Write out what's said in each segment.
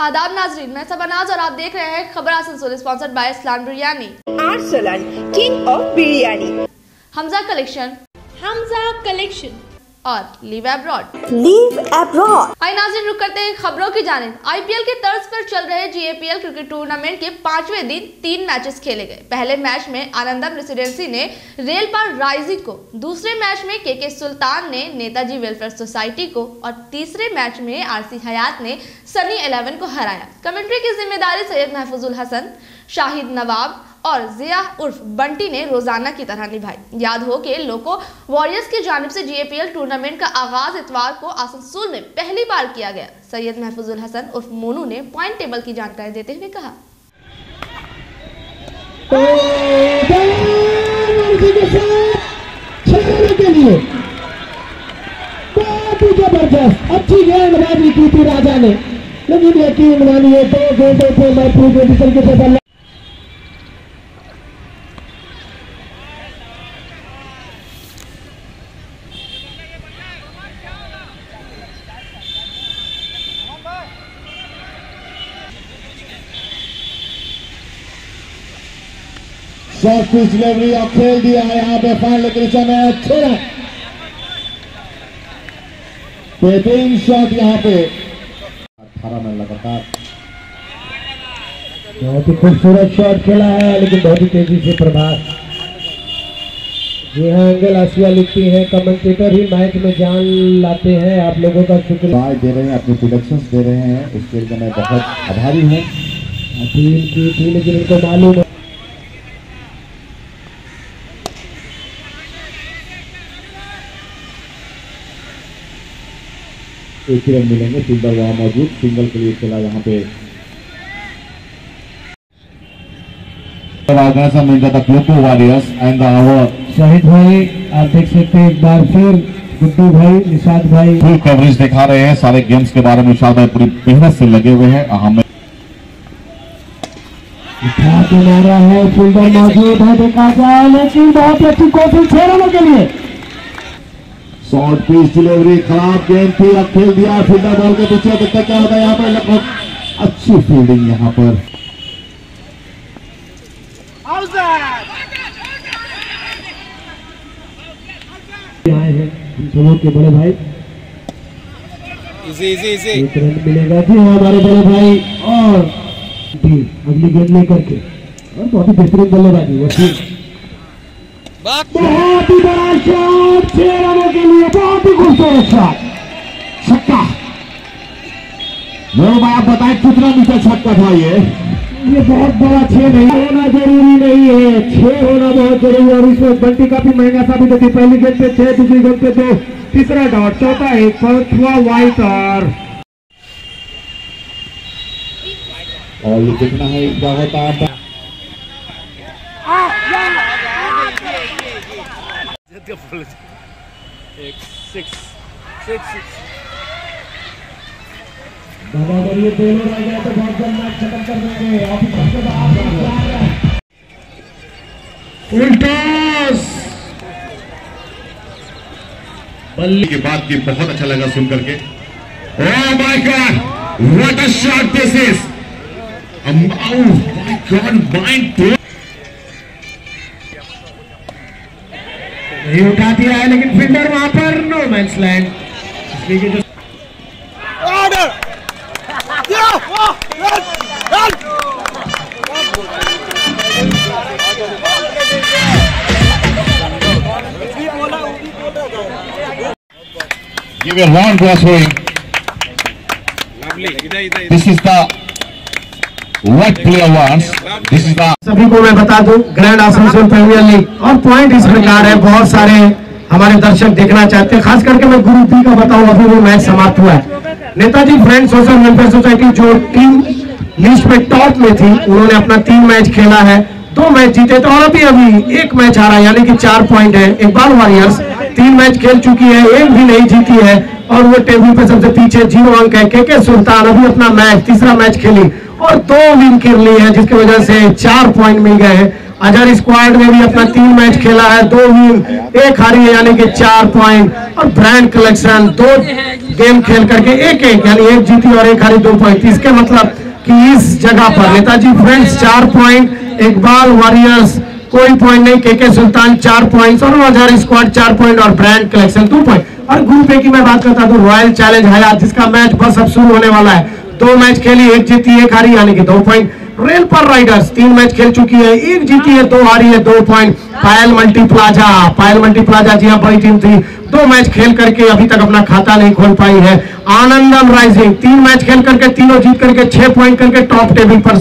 आदाब नाजरीन, मैं सबनाज और आप देख रहे हैं खबर Asansol, sponsored by Arsalan biryani, Arsalan king of biryani, Hamza collection और लीव अब्रॉड। आइए नाज़रीन, रुक करते हैं खबरों की जानिब। आईपीएल के तर्ज पर चल रहे जीएपीएल क्रिकेट टूर्नामेंट के 5वें दिन 3 मैचेस खेले गए। पहले मैच में आनंदम रेसिडेंसी ने रेलपार राइजिंग को, दूसरे मैच में केके सुल्तान ने नेताजी वेलफेयर सोसाइटी को और तीसरे मैच में आरसी हयात ने सनी 11 को हराया। कमेंट्री की जिम्मेदारी सैयद महफूजुल हसन, शाहिद नवाब और जिया उर्फ बंटी ने रोजाना की तरह निभाई। याद हो कि लोको वॉरियर्स की जानिब से जीएपीएल टूर्नामेंट का आगाज इतवार को आसनसोल में पहली बार किया गया। सैयद महफूजुल हसन उर्फ मोनू ने पॉइंट टेबल की जानकारी देते हुए कहा, जबरदस्त अच्छी गेंदबाजी की थी राजा ने, लेकिन यकीन मानिए 2 गेंदों पे मैं पूरे तरीके से बल्ला। शॉर्ट पिच डिलीवरी और खेल दिया है यहाँ पे फाइन, लेकिन इस समय छोड़ा बेहतरीन शॉट यहाँ पे 18 में लगातार बहुत ही खूबसूरत शॉट खेला है, लेकिन बहुत ही तेजी से प्रभास। जी हाँ, एंगल आसिया लिखती है, कमेंटेटर ही मैच में जान लाते हैं। आप लोगों का शुक्रिया दे रहे हैं, अपने प्रोडक्शंस दे रहे हैं, उसके लिए मैं बहुत आभारी हूँ। टीम की थी लेकिन इनको मालूम है एक ही रन मिलेंगे। सिंगल वहां मौजूद, सिंगल के लिए खेला यहाँ पे शाहिद भाई, आप देख सकते हैं एक बार फिर गुड्डू भाई, निशाद भाई फुल कवरेज दिखा रहे हैं सारे गेम्स के बारे में। निशाद भाई पूरी मेहनत से लगे हुए हैं। हमें मारा है, फील्डर मौजूद है, देखा जाए, लेकिन बहुत अच्छी कोशिश 6 रनों के लिए। शॉर्ट पिच डिलीवरी, खराब गेंद थी, अब खेल दिया फील्डर बॉल के पीछे। देखते क्या होता है यहाँ पर, लगभग अच्छी फील्डिंग यहाँ पर। आए हैं हम के बड़े भाई, इजी एक रन मिलेगा जी हमारे बड़े भाई, और अगली गेंद लेकर के और बहुत ही बेहतरीन बल्लेबाजी। बहुत ही बड़ा शॉट 6 रनों के लिए, बहुत ही खूबसूरत शॉट, छक्का। मेरे भाई आप बताएं कितना मीटर छक्का था ये बहुत बड़ा 6 नहीं होना जरूरी नहीं है, 6 होना बहुत जरूरी है। और इसमें बंटी काफी महंगा साबित होती है। पहली गेंद पे 6, दूसरी गेंद पे 2, तीसरा डॉट, चौथा 1, पांचवा वाइट। और ये देखना है क्या होता है। अगर ये दोनों रह गए तो बहुत जल्द मैच खत्म कर देंगे। बल्ले की बात की बहुत अच्छा लगा सुन करके। Oh my God, what a shot this is, oh my God, mind नहीं उठा दिया है, लेकिन फील्डर वहां पर no man's land. Give a round of applause. This is the what player wants. This is the सभी को मैं बता दूं, ग्रैंड आसनसोल प्रीमियर लीग और पॉइंट इस प्रकार है। बहुत सारे हमारे दर्शक देखना चाहते हैं, खास करके मैं ग्रुप बी का बताऊं, अभी वो मैच समाप्त हुआ है। Netaji friend social welfare society जो टीम लिस्ट में टॉप में थी, उन्होंने अपना 3 मैच खेला है, 2 मैच जीते थे और अभी 1 मैच हारा, यानी कि 4 पॉइंट है। इकबाल वॉरियर्स 3 मैच खेल चुकी है, 1 भी नहीं जीती है और वो टेबल पे सबसे पीछे 0 अंक है। केके सुल्तान अभी अपना तीसरा मैच खेली और 2 विन कर ली है, जिसकी वजह से 4 पॉइंट मिल गए हैं अजहर स्क्वाड ने भी अपना 3 मैच खेला है, 2 विन 1 हारी है, यानी कि 4 पॉइंट। और ब्रांड कलेक्शन 2 गेम खेल करके 1-1 यानी 1 जीती और 1 हारी 2 पॉइंट। इसके मतलब कि इस जगह पर Netaji friends 4 point, Iqbal warriors कोई पॉइंट नहीं, केके सुल्तान 4 पॉइंट और अजहर स्क्वाड 4 पॉइंट और ब्रांड कलेक्शन 2 पॉइंट। और ग्रुप ए की मैं बात करता हूं, रॉयल चैलेंज हयात जिसका मैच बस अब शुरू होने वाला है, 2 मैच खेली, 1 जीती 1 हारी यानी कि 2 पॉइंट। रेल पर राइडर्स 3 मैच खेल चुकी है, 1 जीती है 2 हारी है 2 पॉइंट। पायल मल्टी प्लाजा जी हाँ बड़ी टीम थी, 2 मैच खेल करके अभी तक अपना खाता नहीं खोल पाई है। आनंदम राइजिंग 3 मैच खेल करके तीनों जीत करके 6 पॉइंट करके टॉप टेबल पर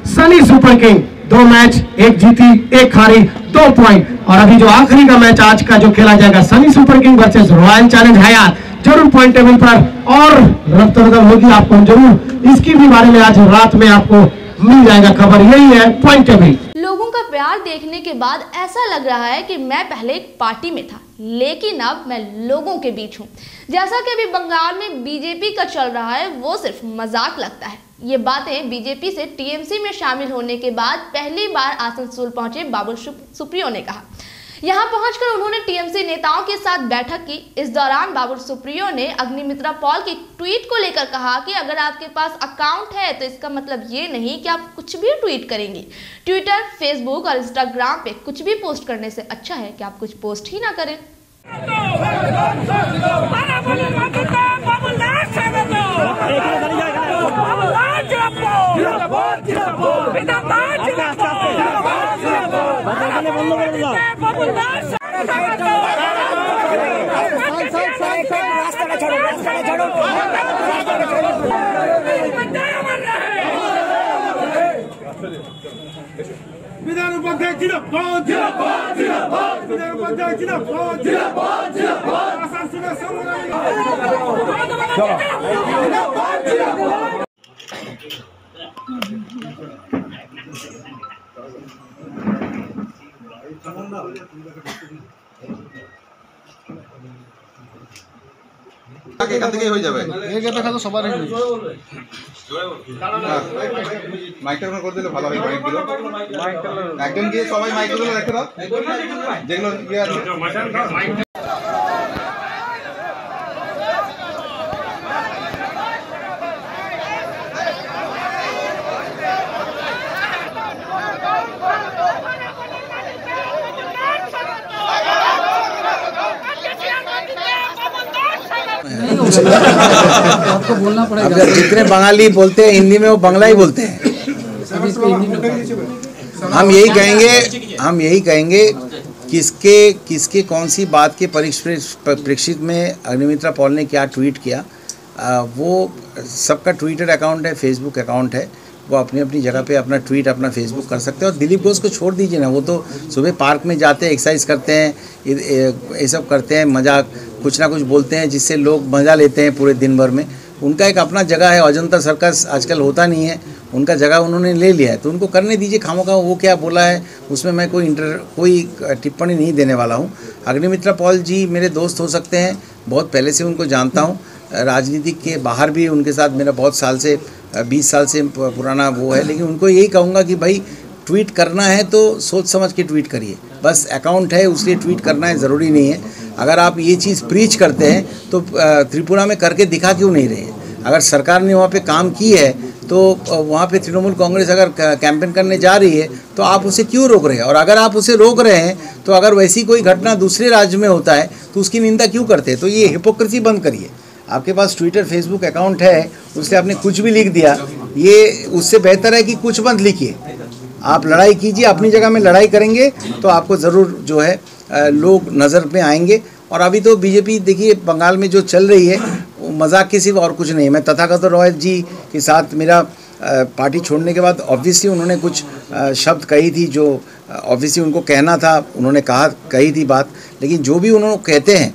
सनी सुपर किंग 2 मैच, 1 जीती 1 हारी 2 पॉइंट। और अभी जो आखिरी का मैच आज का जो खेला जाएगा sunny super king versus royal challenge हयात, जरूर पॉइंट टेबल पर और रफ्त बदल होगी, आपको जरूर इसकी भी बारे में आज रात में आपको मिल जाएगा खबर। यही है पॉइंट टेबल। लोगों का प्यार देखने के बाद ऐसा लग रहा है कि मैं पहले एक पार्टी में था, लेकिन अब मैं लोगों के बीच हूँ। जैसा कि अभी बंगाल में बीजेपी का चल रहा है, वो सिर्फ मजाक लगता है। ये बातें बीजेपी से टीएमसी में शामिल होने के बाद पहली बार आसनसोल पहुंचे बाबुल सुप्रियो ने कहा। यहां पहुंचकर उन्होंने टीएमसी नेताओं के साथ बैठक की। इस दौरान बाबुल सुप्रियो ने अग्निमित्रा पॉल की ट्वीट को लेकर कहा कि अगर आपके पास अकाउंट है तो इसका मतलब ये नहीं कि आप कुछ भी ट्वीट करेंगे। ट्विटर, फेसबुक और इंस्टाग्राम पे कुछ भी पोस्ट करने से अच्छा है कि आप कुछ पोस्ट ही ना करें। विधान उपाध्याय जिंदाबाद, जिंदाबाद, जिंदाबाद, विधान उपाध्याय जिंदाबाद, जिंदाबाद, जिंदाबाद, आसान सुना আগে এখান থেকে হয়ে যাবে এই গেপে খালি সবার হয়ে মাইকটা অন করে দিলে ভালো হয়। মাইকগুলো একদম গিয়ে সবাই মাইকগুলো রেখে দাও যেগুলো ইয়ে আছে। आपको बोलना पड़ेगा। अब जितने बंगाली बोलते हैं हिंदी में वो बंगला ही बोलते हैं। हम यही कहेंगे किसके कौन सी बात के परिप्रेक्षित में अग्निमित्रा पॉल ने क्या ट्वीट किया, वो सबका ट्विटर अकाउंट है, फेसबुक अकाउंट है, वो अपनी अपनी जगह पे अपना ट्वीट अपना फेसबुक कर सकते हैं। और दिलीप घोष को छोड़ दीजिए ना, वो तो सुबह पार्क में जाते हैं, एक्सरसाइज करते हैं, ये सब करते हैं, मजाक कुछ ना कुछ बोलते हैं जिससे लोग मज़ा लेते हैं पूरे दिन भर में। उनका एक अपना जगह है, अजंता सर्कस आजकल होता नहीं है, उनका जगह उन्होंने ले लिया है, तो उनको करने दीजिए। खामोखा वो क्या बोला है उसमें मैं कोई टिप्पणी नहीं देने वाला हूँ। अग्निमित्रा पॉल जी मेरे दोस्त हो सकते हैं, बहुत पहले से उनको जानता हूँ, राजनीति के बाहर भी उनके साथ मेरा बहुत साल से 20 साल से पुराना वो है। लेकिन उनको यही कहूँगा कि भाई ट्वीट करना है तो सोच समझ के ट्वीट करिए, बस अकाउंट है उसलिए ट्वीट करना है ज़रूरी नहीं है। अगर आप ये चीज़ प्रीच करते हैं तो त्रिपुरा में करके दिखा क्यों नहीं रहे? अगर सरकार ने वहाँ पे काम की है तो वहाँ पे तृणमूल कांग्रेस अगर कैंपेन करने जा रही है तो आप उसे क्यों रोक रहे हैं? और अगर आप उसे रोक रहे हैं तो अगर वैसी कोई घटना दूसरे राज्य में होता है तो उसकी निंदा क्यों करते हैं? तो ये हिपोक्रेसी बंद करिए। आपके पास ट्विटर फेसबुक अकाउंट है, उससे आपने कुछ भी लिख दिया, ये उससे बेहतर है कि कुछ मत लिखिए। आप लड़ाई कीजिए, अपनी जगह में लड़ाई करेंगे तो आपको ज़रूर जो है लोग नज़र में आएंगे। और अभी तो बीजेपी देखिए बंगाल में जो चल रही है वो मजाक के सिवा और कुछ नहीं। मैं तथागत रॉय जी के साथ मेरा पार्टी छोड़ने के बाद ऑब्वियसली उन्होंने कुछ शब्द कही थी जो ऑब्वियसली उनको कहना था, उन्होंने कही थी बात। लेकिन जो भी उन्होंने कहते हैं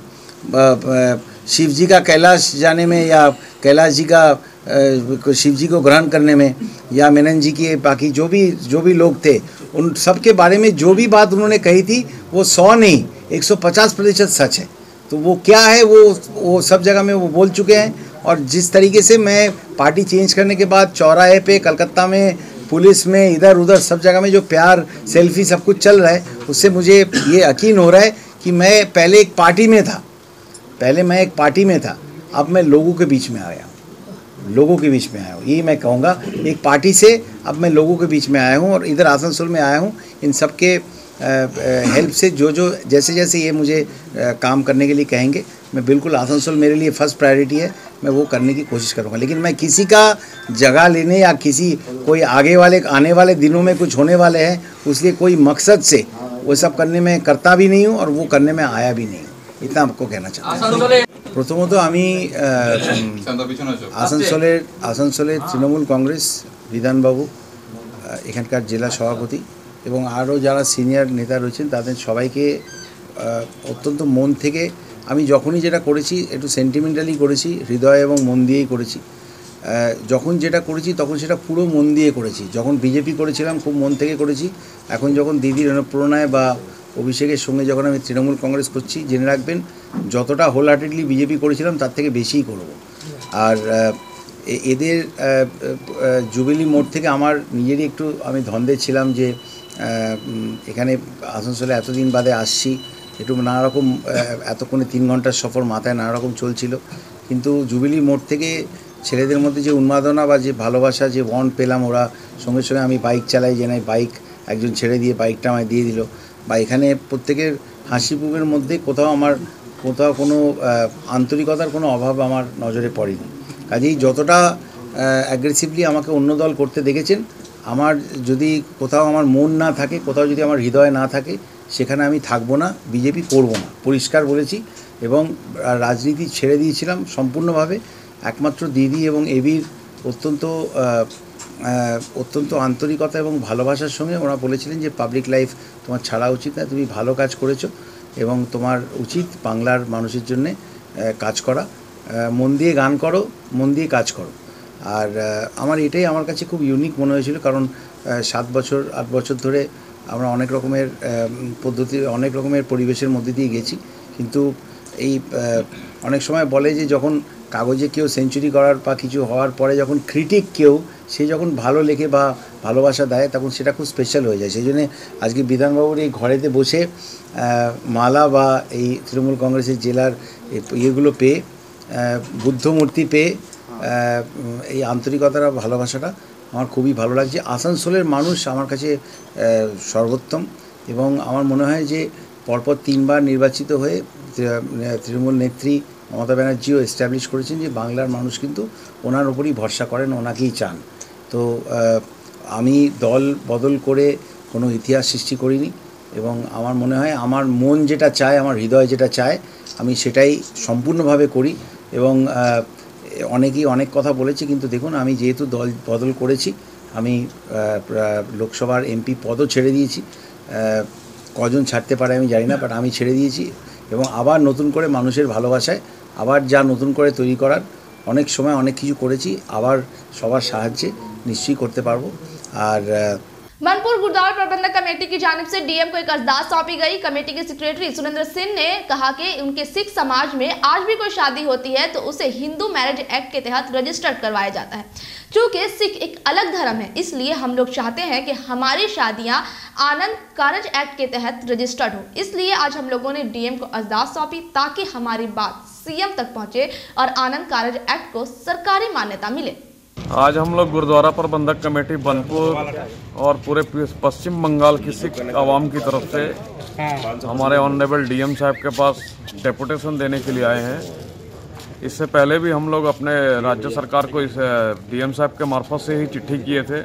शिव जी का कैलाश जाने में या कैलाश जी का शिव जी को ग्रहण करने में या मेनन जी के बाकी जो भी लोग थे उन सब के बारे में जो भी बात उन्होंने कही थी वो 100 नहीं 150% सच है। तो वो क्या है वो सब जगह में वो बोल चुके हैं। और जिस तरीके से मैं पार्टी चेंज करने के बाद चौराहे पे कलकत्ता में पुलिस में, इधर उधर सब जगह में जो प्यार, सेल्फी सब कुछ चल रहा है, उससे मुझे ये यकीन हो रहा है कि मैं पहले एक पार्टी में था, अब मैं लोगों के बीच में आया हूँ, यही मैं कहूँगा। एक पार्टी से अब मैं लोगों के बीच में आया हूँ और इधर आसनसोल में आया हूँ। इन सब के हेल्प से जो जैसे ये मुझे काम करने के लिए कहेंगे, मैं बिल्कुल, आसनसोल मेरे लिए फर्स्ट प्रायोरिटी है, मैं वो करने की कोशिश करूँगा। लेकिन मैं किसी का जगह लेने या कोई आने वाले दिनों में कुछ होने वाले हैं, उसलिए कोई मकसद से वो सब करने में करता भी नहीं हूँ और वो करने में आया भी नहीं हूँ। इतना आपको कहना चाहता हूँ। प्रथमत আমি আসানসোলের তৃণমূল কংগ্রেস বিধানবাবু, এখানকার জেলা সভাপতি এবং আরও যারা সিনিয়র নেতা রয়েছেন তাদের সবাইকে অত্যন্ত মন থেকে, আমি যখনই যেটা করেছি একটু সেন্টিমেন্টালি করেছি, হৃদয় এবং মন দিয়েই করেছি। যখন যেটা করেছি তখন সেটা পুরো মন দিয়ে করেছি। যখন বিজেপি করেছিলাম খুব মন থেকে করেছি, এখন যখন দিদির অনুপ্রেরণায় বা অভিষেকের সঙ্গে যখন আমি তৃণমূল কংগ্রেস করছি, জেনে রাখবেন যতটা হোল হার্টেডলি বিজেপি করেছিলাম তার থেকে বেশিই করব। আর এদের জুবিলি মোড় থেকে আমার নিজেরই একটু আমি ধন্দে ছিলাম যে এখানে আসানসোলে এতদিন বাদে আসছি, একটু নানারকম এতক্ষণে 3 ঘন্টার সফর মাথায় নানারকম চলছিল, কিন্তু জুবিলি মোড় থেকে ছেলেদের মধ্যে যে উন্মাদনা বা যে ভালোবাসা, যে বন্ড পেলাম, ওরা সঙ্গে সঙ্গে আমি বাইক চালাই, যে নাই বাইক একজন ছেড়ে দিয়ে বাইকটা আমায় দিয়ে দিল, বা এখানে প্রত্যেকের হাসি মুখের মধ্যে কোথাও কোনো আন্তরিকতার কোনো অভাব আমার নজরে পড়েনি। কাজেই যতটা অ্যাগ্রেসিভলি আমাকে অন্য দল করতে দেখেছেন, আমার যদি কোথাও আমার মন না থাকে, কোথাও যদি আমার হৃদয় না থাকে, সেখানে আমি থাকবো না, বিজেপি করব না, পরিষ্কার বলেছি। এবং রাজনীতি ছেড়ে দিয়েছিলাম সম্পূর্ণভাবে। একমাত্র দিদি এবং এবির অত্যন্ত আন্তরিকতা এবং ভালোবাসার সঙ্গে ওরা বলেছিলেন যে পাবলিক লাইফ তোমার ছাড়া উচিত না, তুমি ভালো কাজ করেছো এবং তোমার উচিত বাংলার মানুষের জন্যে কাজ করা, মন দিয়ে গান করো, মন দিয়ে কাজ করো। আর এটাই আমার কাছে খুব ইউনিক মনে হয়েছিল, কারণ 7 বছর 8 বছর ধরে আমরা অনেক রকমের পদ্ধতি, অনেক রকমের পরিবেশের মধ্যে দিয়ে গেছি, কিন্তু এই অনেক সময় বলে যে যখন কাগজে কেউ সেঞ্চুরি করার বা কিছু হওয়ার পরে যখন ক্রিটিক কেউ, সে যখন ভালো লেখে বা ভালোবাসা দেয়, তখন সেটা খুব স্পেশাল হয়ে যায়। সেই জন্যে আজকে বিধানবাবুর এই ঘরেতে বসে মালা বা এই তৃণমূল কংগ্রেসের জেলার ইয়েগুলো পেয়ে, বুদ্ধ মূর্তি পেয়ে, এই আন্তরিকতার ভালোবাসাটা আমার খুবই ভালো লাগছে। আসানসোলের মানুষ আমার কাছে সর্বোত্তম, এবং আমার মনে হয় যে পরপর 3 বার নির্বাচিত হয়ে তৃণমূল নেত্রী মমতা ব্যানার্জিও এস্টাবলিশ করেছেন যে বাংলার মানুষ কিন্তু ওনার উপরই ভরসা করেন, ওনাকেই চান। তো আমি দল বদল করে কোনো ইতিহাস সৃষ্টি করিনি, এবং আমার মনে হয় আমার মন যেটা চায়, আমার হৃদয় যেটা চায়, আমি সেটাই সম্পূর্ণভাবে করি। এবং অনেকেই অনেক কথা বলেছে, কিন্তু দেখুন আমি যেহেতু দল বদল করেছি, আমি লোকসভার এমপি পদও ছেড়ে দিয়েছি, কজন ছাড়তে পারে আমি জানি না, বাট আমি ছেড়ে দিয়েছি, এবং আবার নতুন করে মানুষের ভালোবাসায় আবার যা নতুন করে তৈরি করার অনেক সময় অনেক কিছু করেছি, আবার সবার সাহায্যে নিশ্চয়ই করতে পারবো। আর मनपुर गुरुद्वारा प्रबंधक कमेटी की जानिब से डीएम को एक अर्जदाद सौंपी गई। कमेटी के सेक्रेटरी सुरेंद्र सिंह ने कहा कि उनके सिख समाज में आज भी कोई शादी होती है तो उसे हिंदू मैरिज एक्ट के तहत रजिस्टर्ड करवाया जाता है। चूँकि सिख एक अलग धर्म है, इसलिए हम लोग चाहते हैं कि हमारी शादियां आनंद कारज एक्ट के तहत रजिस्टर्ड हो। इसलिए आज हम लोगों ने डीएम को अर्जदाद सौंपी ताकि हमारी बात सीएम तक पहुंचे और आनंद कारज एक्ट को सरकारी मान्यता मिले। आज हम लोग गुरुद्वारा प्रबंधक कमेटी बनपुर और पूरे पश्चिम बंगाल की सिख आवाम की तरफ से हमारे ऑनरेबल डीएम साहब के पास डेपुटेशन देने के लिए आए हैं। इससे पहले भी हम लोग अपने राज्य सरकार को इस डीएम साहब के मार्फत से ही चिट्ठी किए थे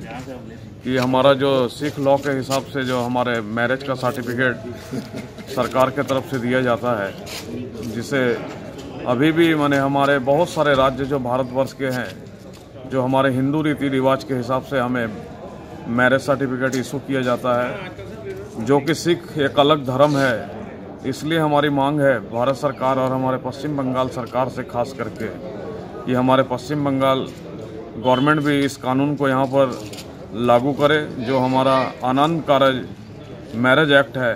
कि हमारा जो सिख लॉ के हिसाब से जो हमारे मैरिज का सर्टिफिकेट सरकार के तरफ से दिया जाता है, जिसे अभी भी माने हमारे बहुत सारे राज्य जो भारतवर्ष के हैं, जो हमारे हिंदू रीति रिवाज के हिसाब से हमें मैरिज सर्टिफिकेट इशू किया जाता है, जो कि सिख एक अलग धर्म है। इसलिए हमारी मांग है भारत सरकार और हमारे पश्चिम बंगाल सरकार से खास करके कि हमारे पश्चिम बंगाल गवर्नमेंट भी इस कानून को यहाँ पर लागू करे। जो हमारा आनंद कारज मैरिज एक्ट है,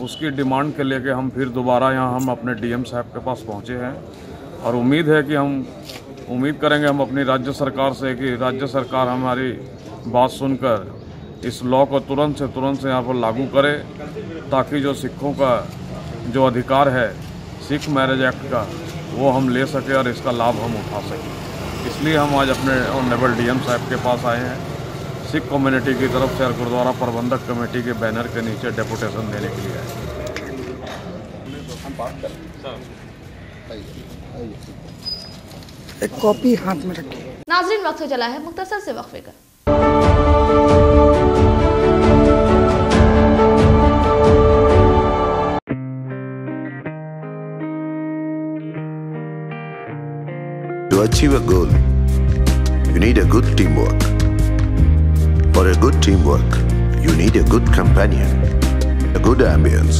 उसकी डिमांड के लेके हम फिर दोबारा यहाँ हम अपने डीएम साहब के पास पहुँचे हैं, और उम्मीद है कि हम उम्मीद करेंगे हम अपनी राज्य सरकार से कि राज्य सरकार हमारी बात सुनकर इस लॉ को तुरंत से यहाँ पर लागू करे, ताकि जो सिखों का जो अधिकार है सिख मैरिज एक्ट का, वो हम ले सके और इसका लाभ हम उठा सकें। इसलिए हम आज अपने ऑनरेबल डीएम साहब के पास आए हैं, सिख कम्युनिटी की तरफ से और गुरुद्वारा प्रबंधक कमेटी के बैनर के नीचे डेपुटेशन देने के लिए आए। एक कॉपी हाथ में रखिए। नाजरीन, वक्त हो चला है मुख्तसर से वक्फे का। To achieve a goal, you need a good teamwork. For a good teamwork, you need a good companion, a good ambience.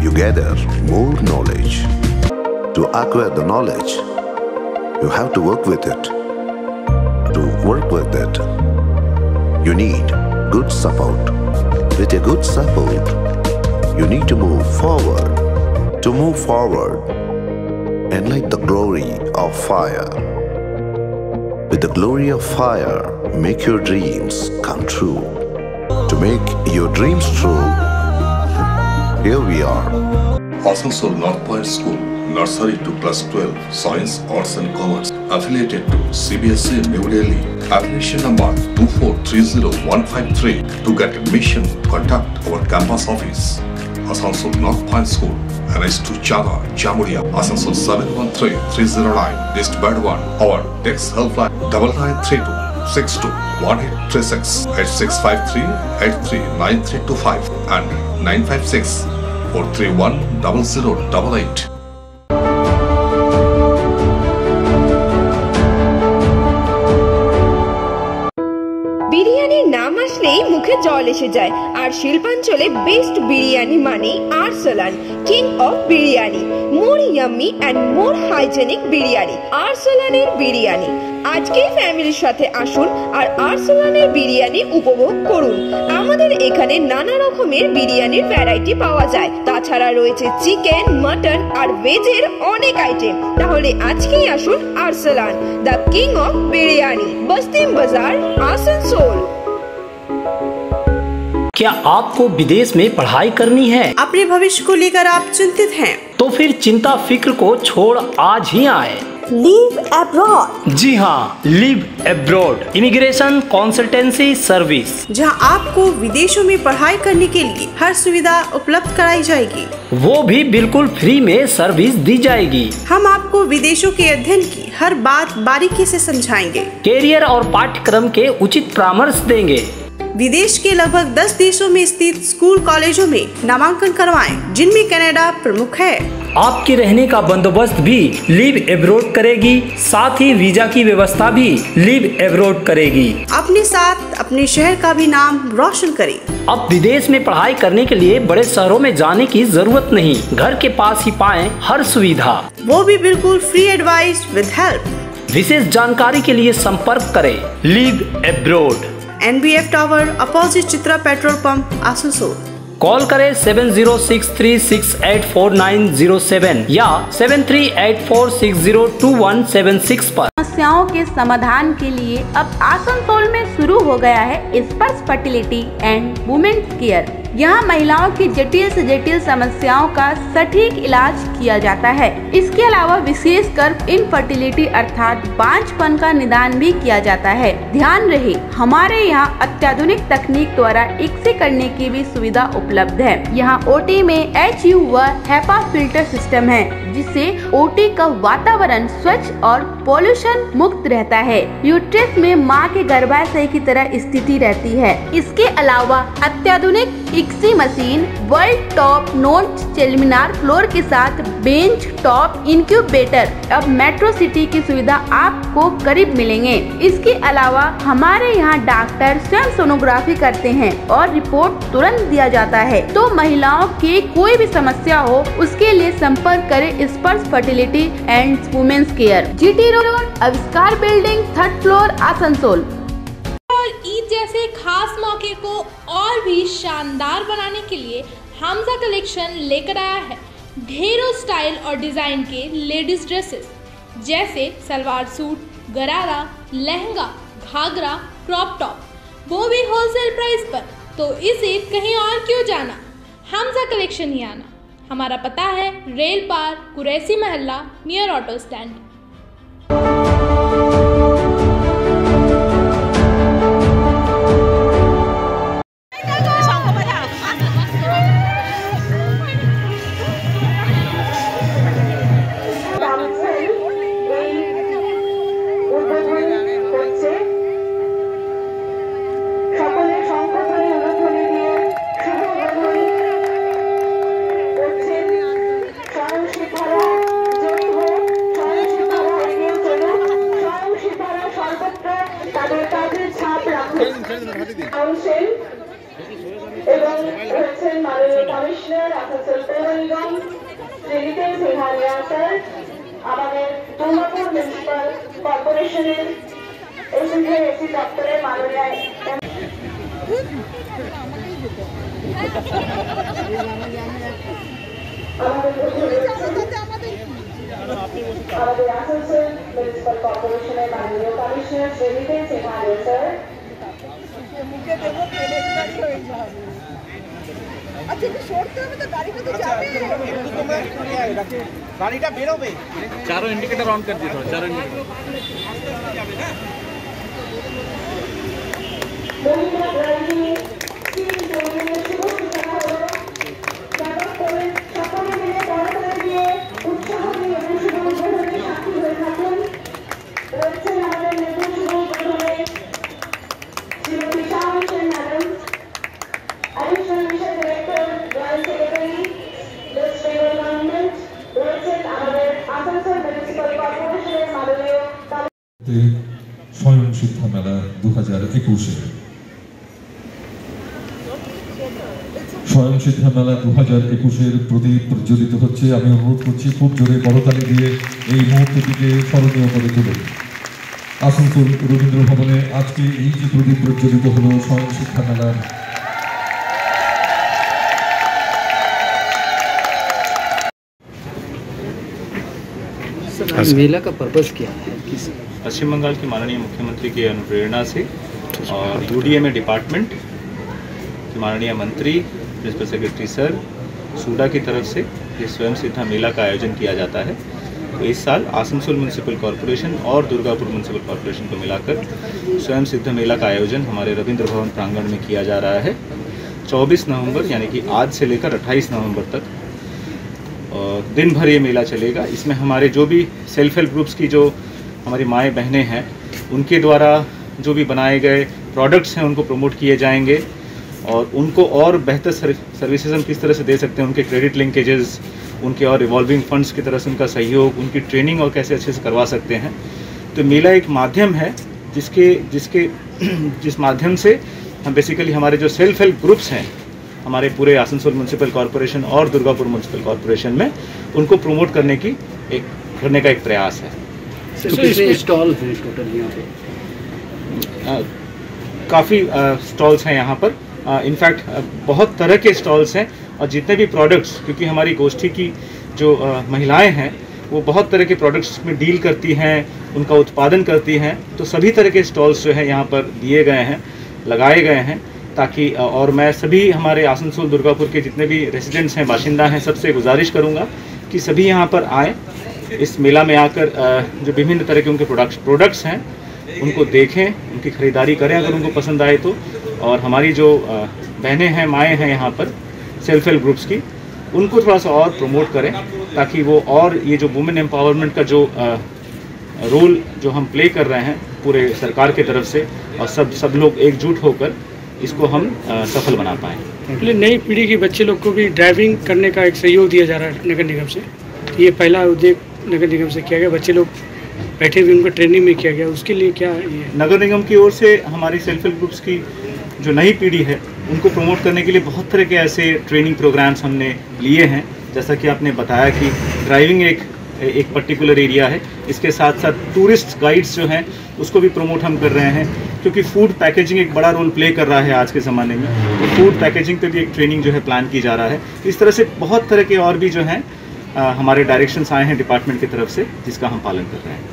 You gather more knowledge. To acquire the knowledge, you have to work with it. To work with it, you need good support. With a good support, you need to move forward. To move forward, enlight the glory of fire. With the glory of fire, make your dreams come true. To make your dreams true, here we are. Asansol North Point School, Nursery to Class 12, Science, Arts and Commerce, affiliated to CBSE New Delhi. Affiliation number 2430153. To get admission, contact our campus office. Asansol North Point School, NH2 Chada, Jamuria, Asansol 713309, East Bed 1. Our text helpline 9932 62 1836 8653 839325 and 956 431 0088. বিরিয়ানির নাম আসলেই মুখে জল এসে যায়, আর শিল্পাঞ্চলে best biryani মানে Arsalan, king of biryani. More yummy and more hygienic biryani, আরসালানের বিরিয়ানি। আজকেই ফ্যামিলির সাথে আসুন আর আরসালানের বিরিয়ানি উপভোগ করুন। আমাদের এখানে নানা রকমের বিরিয়ানির ভ্যারাইটি পাওয়া যায়, তাছাড়া রয়েছে চিকেন, মটন আর ভেজের অনেক আইটেম। তাহলে আজকেই আসুন Arsalan, the king of biryani, Bastin Bazar, Asansol. क्या आपको विदेश में पढ़ाई करनी है? अपने भविष्य को लेकर आप चिंतित हैं? तो फिर चिंता फिक्र को छोड़ आज ही आए लीव अब्रॉड। जी हाँ, leave abroad immigration consultancy service, जहाँ आपको विदेशों में पढ़ाई करने के लिए हर सुविधा उपलब्ध कराई जाएगी। वो भी बिल्कुल फ्री में सर्विस दी जाएगी। हम आपको विदेशों के अध्ययन की हर बात बारीकी से समझाएंगे। कैरियर और पाठ्यक्रम के उचित परामर्श देंगे। विदेश के लगभग 10 देशों में स्थित स्कूल कॉलेजों में नामांकन करवाएं, जिनमें कनाडा प्रमुख है। आपके रहने का बंदोबस्त भी लीव अब्रॉड करेगी, साथ ही वीजा की व्यवस्था भी लीव अब्रॉड करेगी। अपने साथ अपने शहर का भी नाम रोशन करें। अब विदेश में पढ़ाई करने के लिए बड़े शहरों में जाने की जरूरत नहीं, घर के पास ही पाएं हर सुविधा, वो भी बिल्कुल फ्री एडवाइस विद हेल्प। विशेष जानकारी के लिए संपर्क करें leave abroad, NBF tower opposite Chitra petrol pump, Asansol. Call करें 7063684907 या 7384602176 पर। समस्याओं के समाधान के लिए अब आसनसोल में शुरू हो गया है स्पर्श फर्टिलिटी एंड वुमेन्स केयर। यहाँ महिलाओं की जटिल से जटिल समस्याओं का सटीक इलाज किया जाता है। इसके अलावा विशेषकर इनफर्टिलिटी अर्थात बांझपन का निदान भी किया जाता है। ध्यान रहे, हमारे यहाँ अत्याधुनिक तकनीक द्वारा एक्स-रे करने की भी सुविधा उपलब्ध है। यहाँ ओटी में HU व HEPA फिल्टर सिस्टम है, जिससे ओटी का वातावरण स्वच्छ और पोल्यूशन मुक्त रहता है। यूट्रस में माँ के गर्भाशय की तरह स्थिति रहती है। इसके अलावा अत्याधुनिक X-ray machine, world top note seminar floor के साथ बेंच टॉप इंक्यूबेटर, अब मेट्रो सिटी की सुविधा आपको करीब मिलेंगे। इसके अलावा हमारे यहाँ डॉक्टर स्वयं सोनोग्राफी करते हैं और रिपोर्ट तुरंत दिया जाता है। तो महिलाओं की कोई भी समस्या हो, उसके लिए संपर्क करें Sparsh fertility and women's care, GT road, Avishkar building, 3rd floor, Asansol. और ईद जैसे खास मौके को और भी शानदार बनाने के लिए हमजा कलेक्शन लेकर आया है ढेरों स्टाइल और डिजाइन के लेडीज ड्रेसेस, जैसे सलवार सूट, गरारा, लहंगा, घाघरा, क्रॉप टॉप, वो भी होलसेल प्राइस पर। तो इसे कहीं और क्यों जाना, हमजा कलेक्शन ही आना। हमारा पता है रेल पार, कुरैसी महल्ला, नियर ऑटो स्टैंड। গাড়িটা বেরোবে, চারো ইন্ডিকেটর অন করে দিতে হবে, চারো ইন্ডিকেটর। স্বয়ং শিক্ষা মেলা 2021 স্বয়ং শিক্ষা মেলা 2021 প্রদীপ প্রজ্বলিত হচ্ছে। আমি অনুরোধ করছি খুব জোরে করতালি দিয়ে এই মুহূর্তটিকে স্মরণীয় করে তুলুন। আসানসোল রবীন্দ্র ভবনে আজকে এই যে প্রদীপ প্রজ্বলিত হলো স্বয়ং শিক্ষা মেলার मेला का पर्पस क्या है? पश्चिम बंगाल की माननीय मुख्यमंत्री की अनुप्रेरणा से और यूडीएमए डिपार्टमेंट के माननीय मंत्री, प्रिंसिपल सेक्रेटरी सर, सूडा की तरफ से ये स्वयं सिद्धा मेला का आयोजन किया जाता है। तो इस साल आसनसोल म्यूनिसिपल कॉरपोरेशन और दुर्गापुर म्यूनिसिपल कॉरपोरेशन को मिलाकर स्वयं सिद्ध मेला का आयोजन हमारे रविंद्र भवन प्रांगण में किया जा रहा है। 24 नवंबर यानी कि आज से लेकर 28 नवंबर तक दिन भर ये मेला चलेगा। इसमें हमारे जो भी सेल्फ हेल्प ग्रुप्स की जो हमारी माएँ बहनें हैं उनके द्वारा जो भी बनाए गए प्रोडक्ट्स हैं उनको प्रमोट किए जाएंगे और उनको और बेहतर सर्विसेज हम किस तरह से दे सकते हैं, उनके क्रेडिट लिंकेजेस, उनके और रिवॉल्विंग फंड्स की तरह से उनका सहयोग, उनकी ट्रेनिंग और कैसे अच्छे से करवा सकते हैं। तो मेला एक माध्यम है जिस माध्यम से हम बेसिकली हमारे जो सेल्फ हेल्प ग्रुप्स हैं हमारे पूरे आसनसोल म्यूनिसिपल कॉरपोरेशन और दुर्गापुर म्यूनिसिपल कॉरपोरेशन में उनको प्रमोट करने का एक प्रयास है। कितने स्टॉल हैं टोटल यहाँ पे? काफ़ी स्टॉल्स हैं यहाँ पर। इनफैक्ट बहुत तरह के स्टॉल्स हैं और जितने भी प्रोडक्ट्स, क्योंकि हमारी गोष्ठी की जो महिलाएं हैं वो बहुत तरह के प्रोडक्ट्स में डील करती हैं, उनका उत्पादन करती हैं, तो सभी तरह के स्टॉल्स जो है यहाँ पर दिए गए हैं, लगाए गए हैं ताकि और मैं सभी हमारे आसनसोल दुर्गापुर के जितने भी रेसिडेंट्स हैं, बाशिंदा हैं, सबसे गुजारिश करूँगा कि सभी यहाँ पर आएँ, इस मेला में आकर जो विभिन्न तरह के उनके प्रोडक्ट्स हैं उनको देखें, उनकी ख़रीदारी करें अगर उनको पसंद आए तो। और हमारी जो बहनें हैं, माएँ हैं यहाँ पर सेल्फ हेल्प ग्रुप्स की, उनको थोड़ा सा और प्रमोट करें ताकि वो और ये जो वुमेन एम्पावरमेंट का जो रोल जो हम प्ले कर रहे हैं पूरे सरकार की तरफ से और सब लोग एकजुट होकर इसको हम सफल बना पाएँ। नई पीढ़ी के बच्चे लोग को भी ड्राइविंग करने का एक सहयोग दिया जा रहा है नगर निगम से। ये पहला उद्देश्य नगर निगम से किया गया, बच्चे लोग बैठे हुए उनको ट्रेनिंग में किया गया, उसके लिए क्या ये नगर निगम की ओर से हमारी सेल्फ हेल्प ग्रुप्स की जो नई पीढ़ी है उनको प्रमोट करने के लिए बहुत तरह के ऐसे ट्रेनिंग प्रोग्राम्स हमने लिए हैं। जैसा कि आपने बताया कि ड्राइविंग एक पर्टिकुलर एरिया है, इसके साथ साथ टूरिस्ट गाइड्स जो हैं उसको भी प्रमोट हम कर रहे हैं, क्योंकि फूड पैकेजिंग एक बड़ा रोल प्ले कर रहा है आज के ज़माने में। तो फूड पैकेजिंग पे भी एक ट्रेनिंग जो है प्लान की जा रहा है। इस तरह से बहुत तरह के और भी जो हैं हमारे डायरेक्शंस आए हैं डिपार्टमेंट की तरफ से, जिसका हम पालन कर रहे हैं।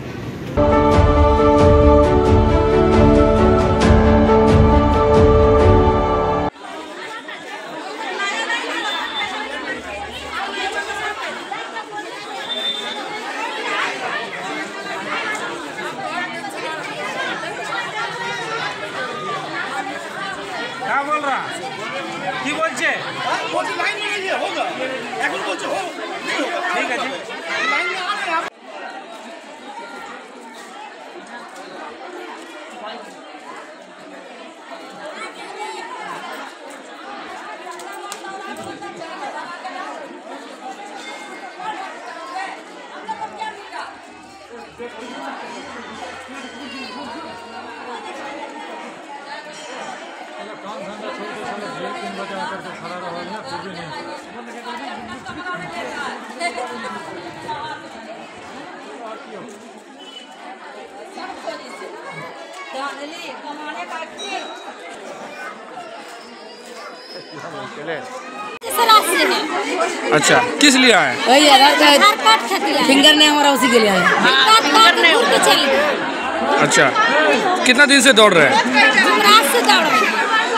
बोल रहा কি বলছে লাইন মেনে গিয়ে হোগা এখন বলছে হোক ঠিক আছে লাইন में आ रहे हैं अच्छा, किस लिए आए? वही आधार कार्ड फिंगर नहीं हमारा उसी के लिए आया। अच्छा, कितना दिन से दौड़ रहे हैं?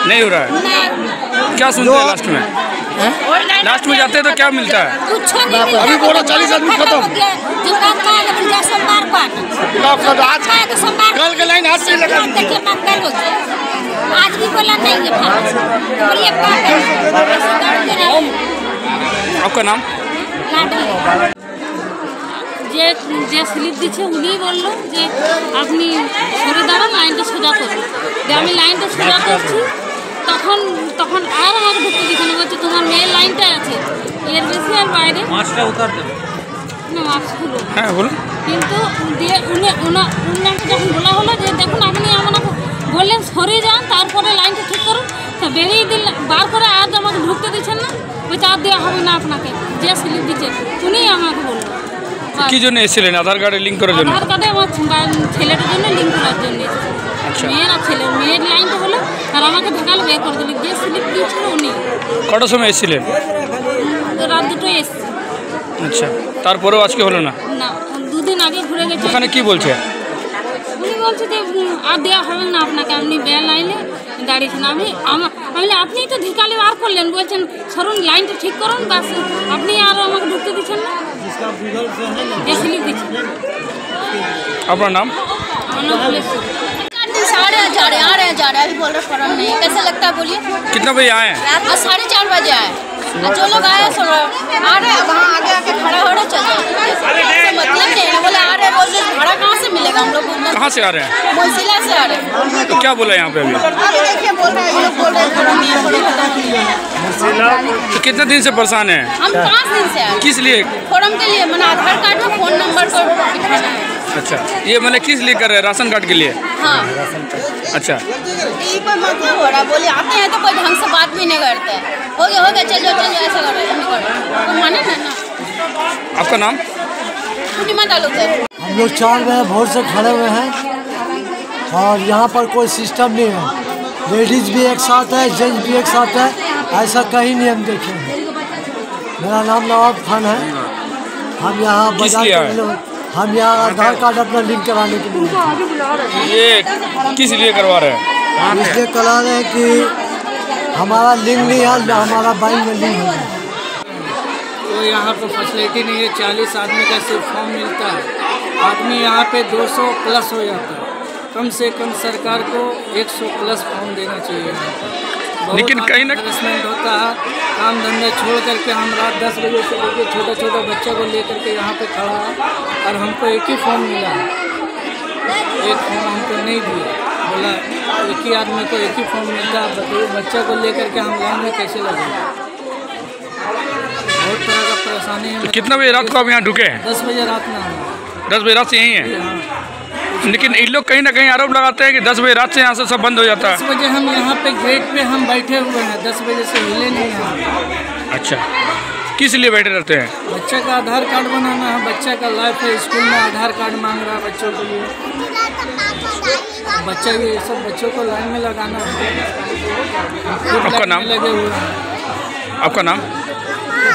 नहीं हो रहा है? क्या सुनते हैं लास्ट में? लास्ट में जाते हैं तो क्या मिलता है? अभी बोला 40 आदमी खत्म। कल के लाइन हाथ से लगा आज भी बोला नहीं आपका नाम? যে যে স্লিপ দিচ্ছে উনি বললো যে আপনি সরে দাঁড়ান লাইনটা সোজা করুন। যে আমি লাইনটা সোজা করছি তখন তখন আর আমাকে ঢুকতে দিচ্ছে না, বলছে তোমার মেয়ের লাইনটা আছে এর বেশি আর বাইরে মাস্কটা উতার দেন না মাস্ক খুলো। হ্যাঁ বলুন। কিন্তু দিয়ে উনাকে যখন বলা হলো যে দেখুন আপনি আমাকে বললেন সরে যান তারপরে লাইনটা ঠিক করুন, তা বেরিয়ে দিল বার করে আর আমাকে ঢুকতে দিচ্ছেন না, ওই চার দেওয়া হবে না আপনাকে। যে স্লিপ দিচ্ছে উনি আমাকে বললো। কি জন্য এসেছিলেন? আধার কার্ডে লিঙ্ক করার জন্য? আধার কার্ডে আমার ছেলেটার জন্য লিঙ্ক করার জন্য। আচ্ছা, মেয়ের আর ছেলের মেয়ের লাইনটা হলো আর আমাকে ঢাকালে বের করে দিল। যে স্লিপ দিয়েছিল উনি। কটার সময় এসেছিলেন? রাত দুটোয় এসেছি। আচ্ছা, তারপরেও আজকে হলো না? না, দুদিন আগে ঘুরে গেছে। ওখানে কি বলছে? উনি বলছে যে আর দেওয়া হবে না আপনাকে, আপনি বের লাইনে দাঁড়িয়েছেন। আমি আপনিই তো ঢিকালে বার করলেন, বলছেন সরুন লাইনটা ঠিক করুন, বাস আপনি আর আমাকে ঢুকতে দিচ্ছেন না। আপনার नाम? साढ़े आ रहे हैं अभी बोल रहे फॉर्म नहीं है। कैसा लगता है बोलिए? कितना बजे आए हैं? 4:30 बजे आए। जो लोग आए सब आ रहे हैं, वहाँ आगे आके खड़ा हो रहे, चल जाए मतलब नहीं है। बोले आ रहे रोज भाड़ा कहाँ से मिलेगा हम लोग को? कहाँ से आ रहे हैं? मुंसिला से आ रहे हैं। तो क्या बोला यहाँ पे अभी? देखिए बोल रहे हैं, ये लोग बोल रहे हैं फॉर्म नहीं है। तो कितने दिन से परेशान हैं? हम 5 दिन से आए। किस लिए? फॉर्म के लिए, मैंने आधार कार्ड में फोन नंबर को लिखवाना है। अच्छा, ये मतलब किस लिए कर रहे हैं? राशन कार्ड के लिए? हाँ। अच्छा, ये कोई मतलब हो रहा है? बोले आते हैं तो कोई ढंग से बात भी नहीं करते। हो गया चल जाओ ऐसा कर रहे हैं, माने ना। आपका नाम? पूर्णिमा तालुकदार। हम लोग 4 बजे भोर से खड़े हुए हैं और यहाँ पर कोई सिस्टम नहीं है। लेडीज भी एक साथ है, जेंट्स भी एक साथ है, ऐसा कहीं नहीं हम देखे हैं। मेरा नाम नवाब खान है। हम यहाँ हम यहाँ आधार कार्ड अपना लिंक कराने के लिए। ये किस लिए करवा रहे हैं? इसलिए करा रहे हैं कि हमारा लिंक नहीं है, हमारा बैंक में लिंक है। तो यहाँ पर फैसिलिटी नहीं है। 40 आदमी का सिर्फ फॉर्म मिलता है, आदमी यहाँ पे 200 प्लस हो जाता है। कम से कम सरकार को 100 प्लस फॉर्म देना चाहिए। लेकिन कहीं ना हरासमेंट होता है, काम धंधा छोड़ करके हम रात 10 बजे से लेकर छोटे बच्चे को लेकर के यहाँ पे खड़ा है और हमको एक ही फॉर्म मिला है। एक फॉर्म हमको नहीं दिया, बोला एक ही आदमी को एक ही फॉर्म मिलता है। बताइए बच्चे को लेकर के हम लाइन में कैसे लगेंगे? बहुत तरह का परेशानी है। तो कितना बजे रात को आप यहाँ ढुके हैं? 10 बजे रात में। 10 बजे रात से यहीं हैं? लेकिन इन लोग कहीं ना कहीं आरोप लगाते हैं कि 10 बजे रात से यहाँ से सब बंद हो जाता है। 10 बजे हम यहाँ पे गेट पे हम बैठे हुए हैं, 10 बजे से हिले नहीं हैं। अच्छा, किस लिए बैठे रहते हैं? बच्चे का आधार कार्ड बनाना है, बच्चे का लाइफ है, स्कूल में आधार कार्ड मांग रहा है बच्चों के लिए। बच्चे ये सब बच्चों को लाइन में लगाना है। आपका नाम? लगे हुए हैं। आपका नाम?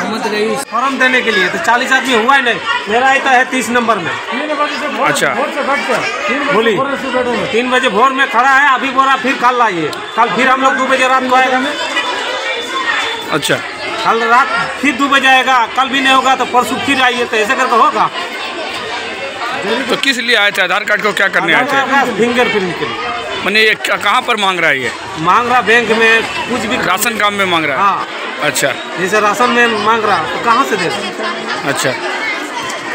मोहम्मद रईस। फॉर्म देने के लिए तो 40 आदमी हुआ ही नहीं। मेरा आता है 30 नंबर में। अच्छा, बोली 3 बजे भोर में खड़ा है, अभी बोला फिर कल आइए। कल फिर हम लोग 2 बजे रात को आएगा। अच्छा, कल रात फिर 2 बजे आएगा, कल भी नहीं होगा तो परसों फिर आइए, तो ऐसे करके होगा। तो किस लिए आए थे? आधार कार्ड को क्या करने आए थे? फिंगर प्रिंट के लिए। मैंने कहाँ पर मांग रहा है ये? मांग रहा बैंक में, कुछ भी राशन काम में मांग रहा है। हाँ। अच्छा, जैसे राशन में मांग रहा तो कहाँ से दे? अच्छा,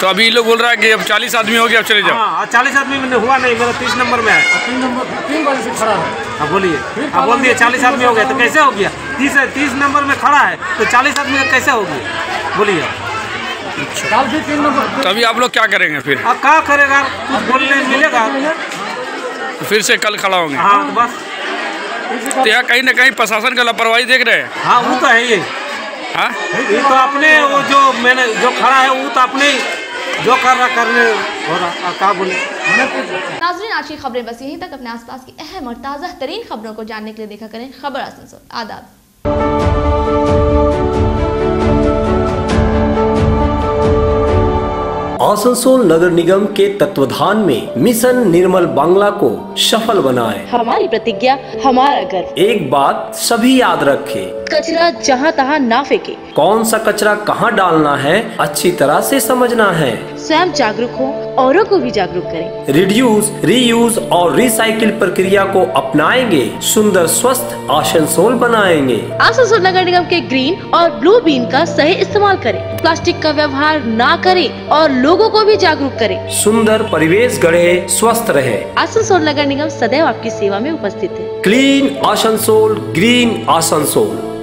तो अभी लोग बोल रहा है कि अब 40 आदमी हो गया, अब चले जाओ। हाँ, 40 आदमी में हुआ नहीं, मेरा 30 नंबर में है। 3 बजे से खड़ा है। अब बोलिए, अब बोल दिए 40 आदमी हो गया तो कैसे हो गया? 30 नंबर में खड़ा है तो 40 आदमी का कैसे हो गया? बोलिए। तो अभी आप लोग क्या करेंगे फिर? अब क्या करेगा, कुछ बोलने मिलेगा तो फिर से कल खड़ा होंगे। हाँ तो बस। तो यहाँ कहीं ना कहीं प्रशासन का लापरवाही देख रहे हैं। हाँ वो तो है ये। हाँ, ये तो अपने वो जो खड़ा है वो तो अपने जो कर रहा करने हो रहा, क्या बोले। नाज़रीन, आज की खबरें बस यहीं तक। अपने आसपास की अहम और ताज़ा तरीन खबरों को जानने के लिए देखा करें खबर आसनसोल। आदाब। आसनसोल नगर निगम के तत्वाधान में मिशन निर्मल बांग्ला को सफल बनाएं। हमारी प्रतिज्ञा, हमारा गर्व। एक बात सभी याद रखें, कचरा जहाँ तहाँ ना फेंके। कौन सा कचरा कहाँ डालना है अच्छी तरह से समझना है। स्वयं जागरूक हो, औरों को भी जागरूक करें। रिड्यूस, रीयूज और रिसाइकिल प्रक्रिया को अपनाएंगे, सुंदर स्वस्थ आसनसोल बनाएंगे। आसनसोल नगर निगम के ग्रीन और ब्लू बीन का सही इस्तेमाल करें। प्लास्टिक का व्यवहार ना करें और लोगों को भी जागरूक करें। सुंदर परिवेश गढ़े, स्वस्थ रहे। आसनसोल नगर निगम सदैव आपकी सेवा में उपस्थित है। Clean Asansol, green Asansol.